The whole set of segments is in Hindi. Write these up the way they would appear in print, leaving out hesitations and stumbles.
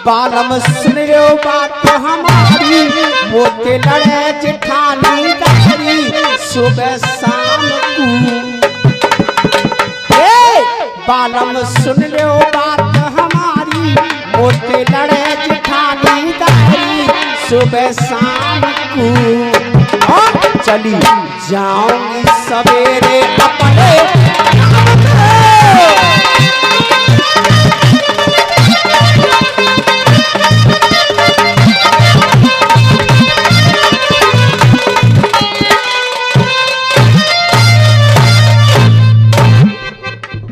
बालम सुन लो बात हमारी, मोते लड़े जेठानी दारी सुबह शाम को। बालम सुन लो बात हमारी, मोते लड़े जेठानी दारी सुबह शाम को। और चली जाऊंगी सवेरे अपने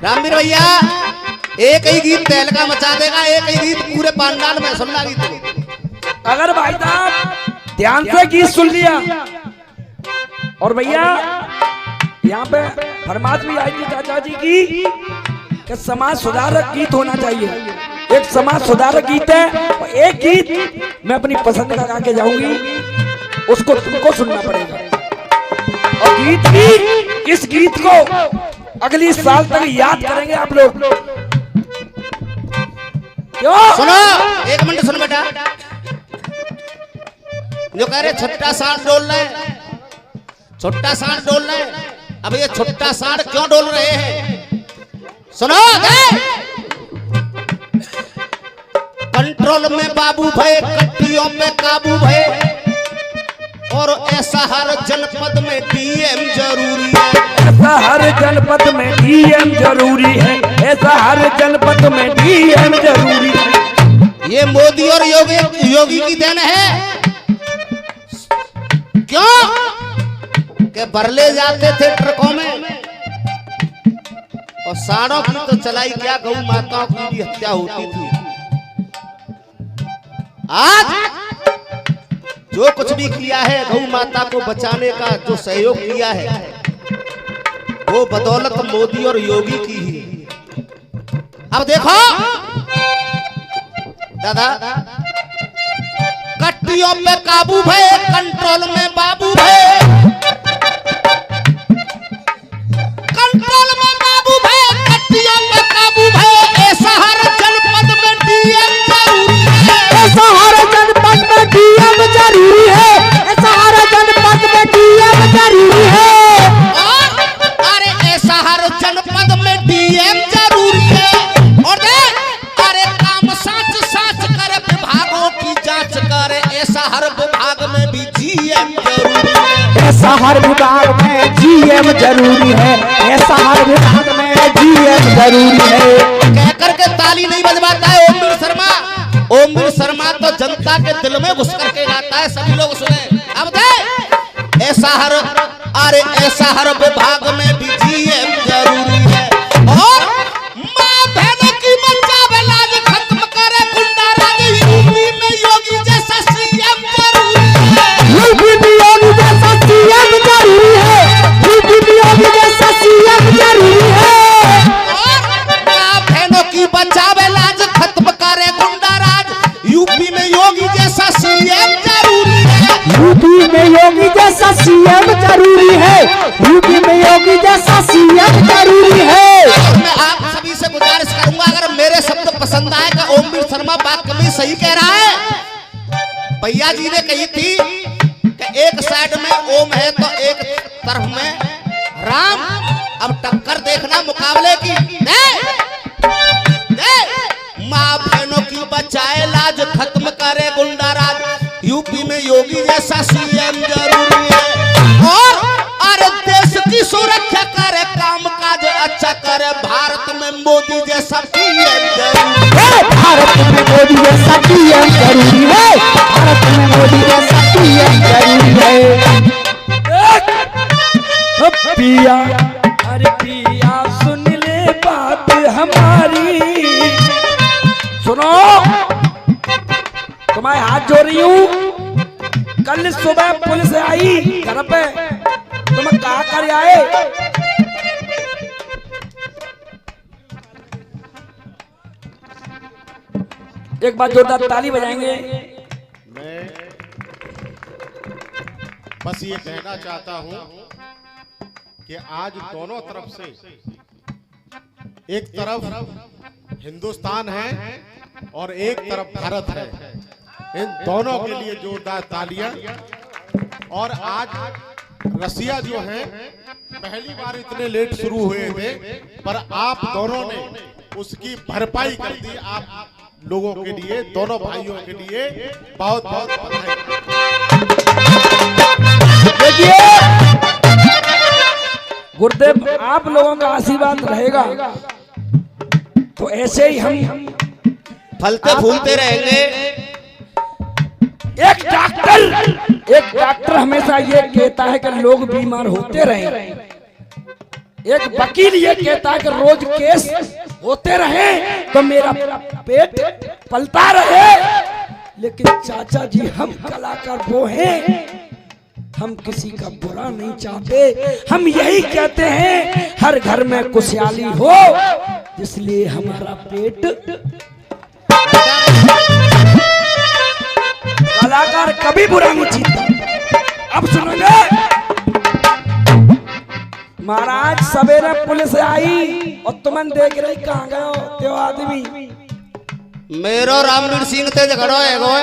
रामवीर भैया। एक ही गीत तहलका मचा देगा, एक ही गीत पूरे पंडाल में सुनना गीत। अगर भाई साहब ध्यान से गीत सुन लिया, और भैया यहाँ पे फरमाइश भी आई थी चाचा जी की कि समाज सुधारक गीत होना चाहिए। एक समाज सुधारक गीत है और एक गीत मैं अपनी पसंद का गा के जाऊंगी, उसको तुमको सुनना पड़ेगा। और गीत भी, इस गीत को अगली साल तक याद करेंगे आप लोग। क्यों? सुनो, एक मिनट सुनो बेटा। जो कह रहे छोटा सांड डोलना है, छोटा सांड डोलना है। अब ये छोटा सांड क्यों डोल रहे हैं? सुनो, कंट्रोल में बाबू भय, कट्टियों पे काबू भय, और ऐसा हर जनपद में डीएम जरूरी है। ऐसा हर जनपद में डीएम जरूरी है, ऐसा हर जनपद में डीएम जरूरी है। ये मोदी और योगी की देन है। क्यों? के बरले जाते थे ट्रकों में, और सांडों की तो चलाई क्या, गौ माताओं की भी हत्या होती थी। आज जो कुछ भी किया है गौ माता को बचाने का, जो सहयोग किया है, वो बदौलत मोदी और योगी की ही। अब देखो दादा, कट्टियों पे काबू भय, कंट्रोल में बाबू भय, कंट्रोल में बाबू भय, कट्टियों पे काबू भय, ऐसा हर जनपद में डीएम जरूरी है। ऐसा हर जनपद में डीएम जरूरी है, ऐसा हर जनपद में डीएम जरूरी है। अरे ऐसा हर जनपद में डीएम जरूरी है। और देख, अरे काम साच साच करे, विभागों की जांच करे, ऐसा हर विभाग में भी जीएम जरूरी है। ऐसा हर विभाग में जीएम जरूरी है, ऐसा हर विभाग में जीएम जरूरी है। कह करके ताली नहीं बजवाता है ओमवीर शर्मा। ओमवीर शर्मा तो जनता के दिल में घुस करके गाता है, सभी लोग सुने। अब देख, ऐसा हर, अरे ऐसा हर विभाग में भी जीएम जरूरी है। और माँ बहनों की बचावे, लाज खत्म करे गुंडा राज, यूपी में योगी जैसा सीएम जरूरी है। यूपी में योगी जैसा सीएम जरूरी है, यूपी में योगी जैसा सीएम जरूरी है। और माँ बहनों की बचावे, लाज खत्म करे गुंडा राज, यूपी में योगी जैसा सीएम जरूरी है। यूपी में योगी जैसा सीएम जरूरी है, यूपी में योगी जैसा सीएम जरूरी है। मैं आप सभी से गुजारिश करूंगा, अगर मेरे शब्द पसंद आए तो ओमवीर शर्मा बात कभी सही कह रहा है। भैया जी ने कही थी कि एक साइड में ओम है तो एक तरफ में राम। अब टक्कर देखना मुकाबले की। माँ बहनों की बचाए, लाज खत्म करे गुंडा राज, यूपी में योगी जैसा सीएम जरूरी है। और अरे देश की सुरक्षा करे, काम काज अच्छा करे, भारत में मोदी जैसा पीएम जरूरी है। भारत में मोदी जैसा पीएम जरूरी है, भारत में मोदी जैसा पीएम जरूरी है। पिया, अरे पिया सुन ले बात हमारी, सुनो, तुम्हारे हाथ जोड़ रही हूँ। कल सुबह पुलिस आई घर पे, तुम कहा कर आए? एक बार जोरदार ताली बजाएंगे। मैं बस ये कहना चाहता हूं कि आज दोनों तरफ से, एक तरफ हिंदुस्तान है और एक तरफ भारत है, इन दोनों के लिए जोरदार तालियां। और आज रसिया जो है पहली बार इतने लेट शुरू हुए थे, पर आप दोनों ने उसकी भरपाई कर दी। आप लोगों के लिए, दोनों भाइयों के लिए बहुत बहुत बधाई। देखिए गुरुदेव, आप लोगों का आशीर्वाद रहेगा तो ऐसे ही हम फलते फूलते रहेंगे। एक डॉक्टर हमेशा ये कहता है कि लोग बीमार होते रहे। एक वकील ये कहता है कि रोज केस होते रहे तो मेरा पेट पलता रहे। लेकिन चाचा जी, हम कलाकार वो हैं, हम किसी का बुरा नहीं चाहते। हम यही कहते हैं हर घर में खुशहाली हो, इसलिए हमारा पेट। कलाकार कभी बुरा नहीं चाहता। अब सुनोगे महाराज, सवेरे पुलिस आई और तुमन देख रही कहाँ गए हो त्यो आदमी। मेरो रामवीर सिंह ते झगड़ो है गो।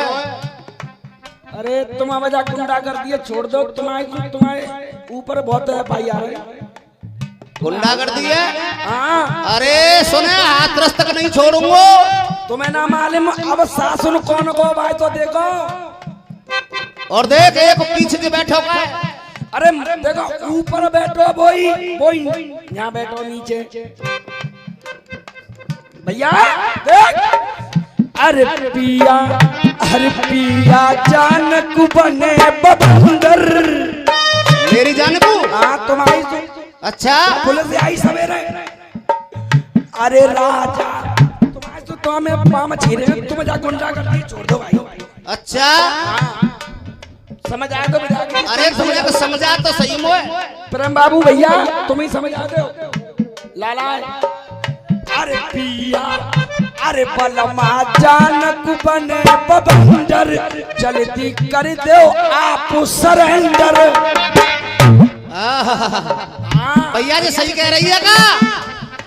अरे तुम वजह गुंडा कर दिए, छोड़ दो। तुम्हारे ऊपर बहुत है भाई यार, गुंडा कर दिए। हाँ, अरे सुने, हाथ रस तक नहीं छोड़ूंगा। तुम्हें ना मालूम अब सासुन कौन को भाई, तो देखो। और देख, एक पीछे से बैठो का। अरे देखो, ऊपर बैठो बोई, यहाँ बैठो नीचे। भैया देख, अरे पिया जानक बने बबंदर। मेरी जान को? हाँ, तुम्हारी। अच्छा, पुलिस आई सवेरे। अरे राजा, तुम्हारे तो तुम्हें पाम छीने, तुम जा गुंडा कर दी, छोड़ दो भाई। अच्छा, समझ आए तो बजा के। अरे समझा तो सही मोए। प्रेम बाबू भैया, तुम ही समझ आते हो लाला। अरे पिया, अरे बलमा जानक बने बबंदर, जल्दी कर दो आप सरेंडर। भैया जी सही कह रही है का?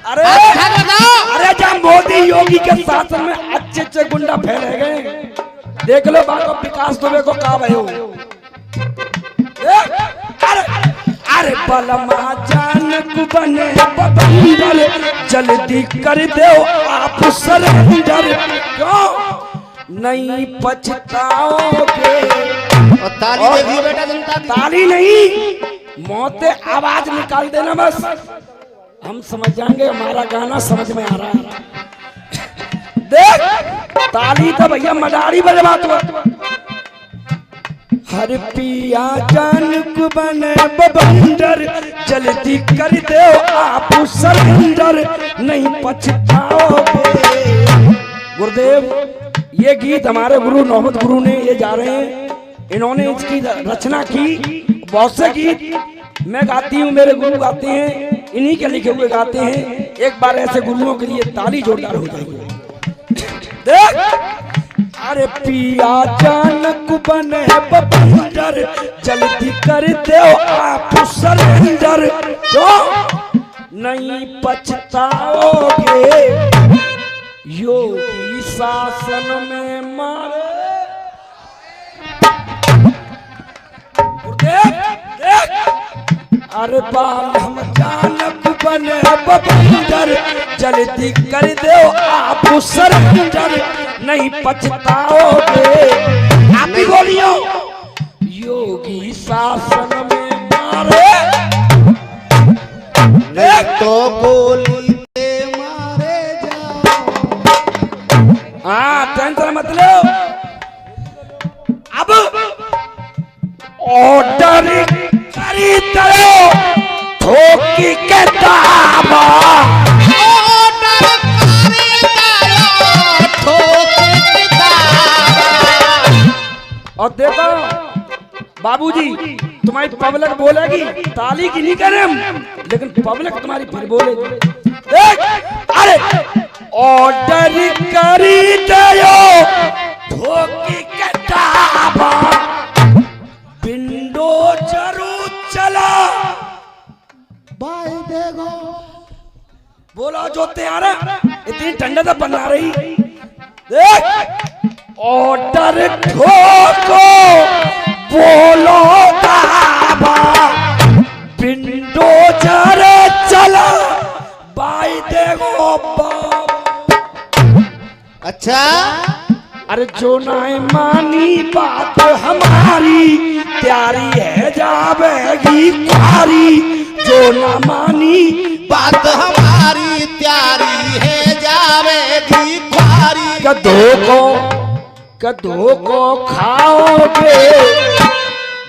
अरे अरे जब मोदी योगी के शासन में अच्छे गुंडा फैले गए, देख लो बाबा विकास दुबे को कहा भयो। अरे बलमा जानक बने बबंदर, जल्दी कर दो आप सरेंडर। क्यों नहीं पछताओगे? और ताली देखिए बेटा, जनता की ताली नहीं, मौते आवाज निकाल देना बस, हम समझ जाएंगे हमारा गाना समझ में आ रहा है। देख, ताली तो भैया मडारी बजवा तो। हर पिया जानक बने बबंदर, जल्दी कर दो आप सरेंडर, नहीं पछताओगे। गुरुदेव, ये गीत हमारे गुरु नौबत गुरु ने ये जा रहे हैं, इन्होंने इसकी रचना की। बहुत से गीत मैं गाती हूँ, मेरे गुरु गाते हैं, इन्हीं के लिखे हुए गाते हैं। एक बार ऐसे गुरुओं के लिए ताली जोरदार हो जाएगी। देख, अरे पिया जानक बने बबंदर, जल्दी कर दो आप सरेंडर, तो नहीं पछताओगे। योगी शासन में मारे। देख, अरे बाल हम जानक बने बबंदर, जल्दी कर दो आप सरेंडर, नहीं पछताओगे। आप ही बोलियो, योगी शासन में मारे। नहीं तो गोली से मारे जाओ। हाँ, टेंशन मत लो। अब ऑर्डर करी दो ठोकी के दावा। और देखो बाबूजी, तुम्हारी पब्लिक बोलेगी, ताली की नहीं करें हम, लेकिन पब्लिक तुम्हारी फिर बोलेगी। देख, अरे ऑर्डर करी दो बोलो जो तैयार है, इतनी ठंडा तो बना रही। देख ऑर्डर ठोको बोलो बाबा, विंडो जरे चला बाई देखो बाबा। अच्छा अरे जो ना मानी बात हमारी, त्यारी है जावेगी ख्वारी। जो ना मानी बात हमारी, त्यारी है जावेगी ख्वारी। कदों को खाओगे।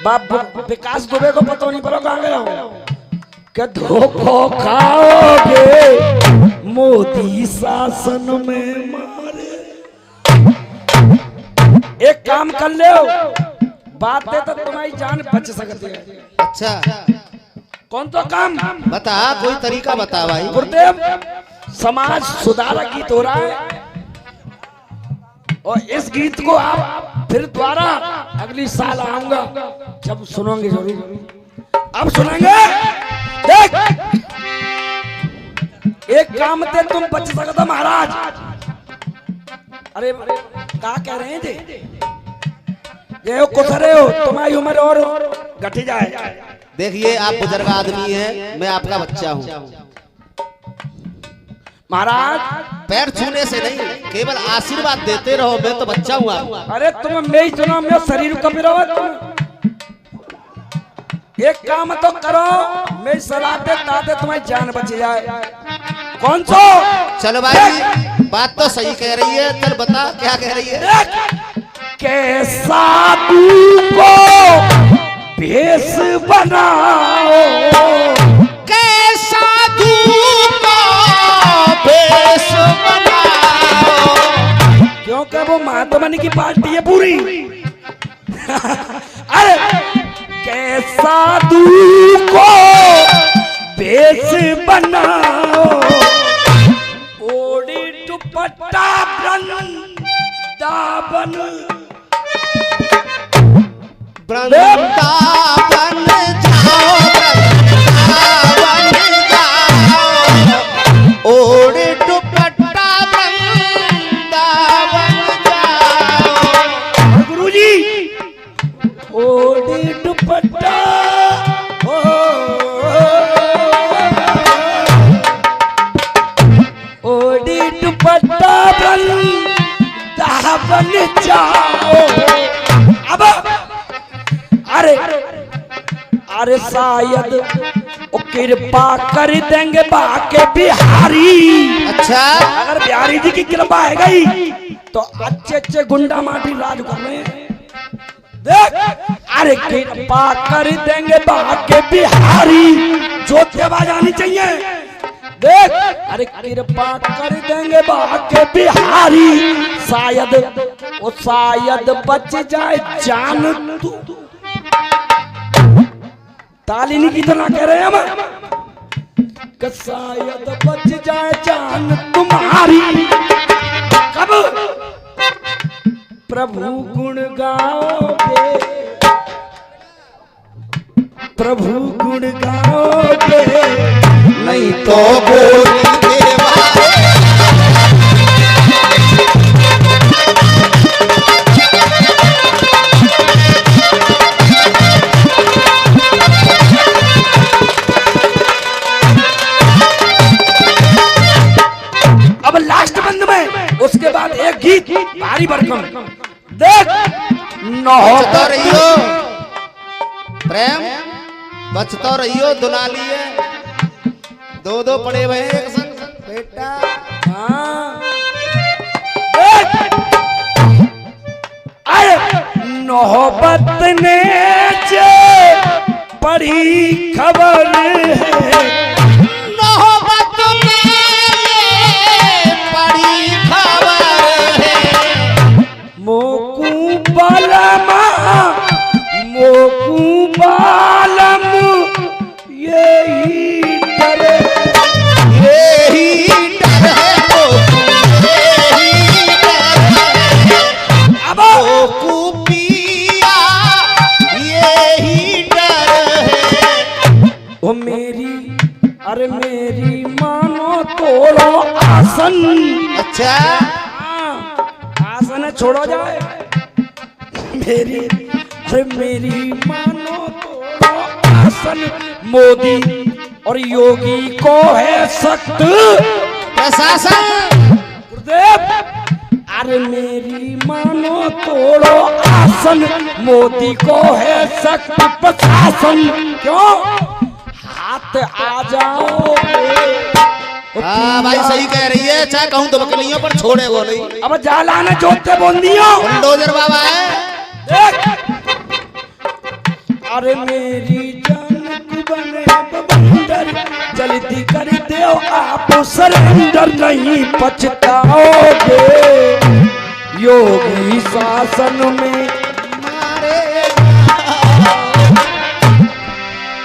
बाप विकास दुबे को पता नहीं पड़ा कहाँ गया हूँ। कदों को खाओगे मोदी शासन में मारे। एक काम कर ले, बातें तो तुम्हारी जान बच सकती है। अच्छा कौन तो काम बता, कोई तरीका बता भाई। गुरुदेव समाज सुधारक गीत हो रहा है, और इस गीत को आप फिर दोबारा अगली साल आऊंगा जब सुनोगे जरूर। अब सुनेंगे। देख एक काम से तुम बच सकते महाराज। अरे क्या कह रहे हैं जी? ये कुछ रहे हो, तुम्हारी उम्र और घटी जाए। देखिए आप बुजुर्ग आदमी हैं, मैं आपका बच्चा हूँ। महाराज पैर छूने से नहीं, केवल आशीर्वाद देते रहो। मैं तो बच्चा हूँ आपका। अरे तुम मैं ही सुनो, मेरा शरीर कब एक काम तो करो, मैं सलाते ताते तुम्हारी जान बच जाए। कौन सो? चलो भाई बात तो सही कह रही है, चल बता क्या कह रही है। कैसा को भेष बनाओ, कैसा भेष बनाओ। क्योंकि वो महात्मा की पार्टी है पूरी। अरे कैसा को भेष बनाओ, ओढ़ी दुपट्टा वृंदावन, वृंदावन जाओ, वृंदावन जाओ, ओढ़ दुपट्टा वृंदावन जाओ। गुरुजी ओढ़ी दुपट्टा, ओढ़ी दुपट्टा वृंदावन जाओ। अब अरे शायद वो कृपा कर देंगे बाके बिहारी। अच्छा अगर बिहारी जी की कृपा है गई तो अच्छे अच्छे गुंडा माटी राज कर रहे हैं। देख अरे कृपा कर देंगे बाके बिहारी, जोते आवाज आनी चाहिए। देख अरे कृपा कर देंगे बाके बिहारी, शायद बच जाए जान तू। तालिनी की तरह कह रहे हैं हम, शायद बच जाए जान तुम्हारी। कब प्रभु गुण गाओगे, प्रभु गुण गाओगे, नहीं तो बोली देवारे। अब लास्ट बंद में उसके बाद एक गीत भारी भरकम। देख बचता रहियो प्रेम, बचता रहियो दुलाली है। दो दो पड़े हुए हैं एक संग बेटा। हाँ। अरे नौबत ने जे बड़ी खबर है, नौबत में बड़ी खबर है। मोकू बालमा, मोकू बालम, यही डर, यही डर है यही डर है। अब मोकू पिया यही डर है। वो मेरी आसन। अच्छा आसन छोड़ो जाए मेरी, अरे मेरी मानो तो आसन मोदी और योगी को है सख्त प्रशासन। गुरुदेव अरे मेरी मानो तोड़ो आसन मोदी को है सख्त प्रशासन। क्यों हाथ आ जाओ। हाँ भाई सही कह रही है, चाहे कहूँ तो बकलियों पर छोड़े वो नहीं। अब जाला ने जोते बोंदियो बुलडोजर बाबा है। देख अरे मेरी जान बने बंदर जल्दी कर दो आप सरेंडर नहीं पछताओगे योगी शासन में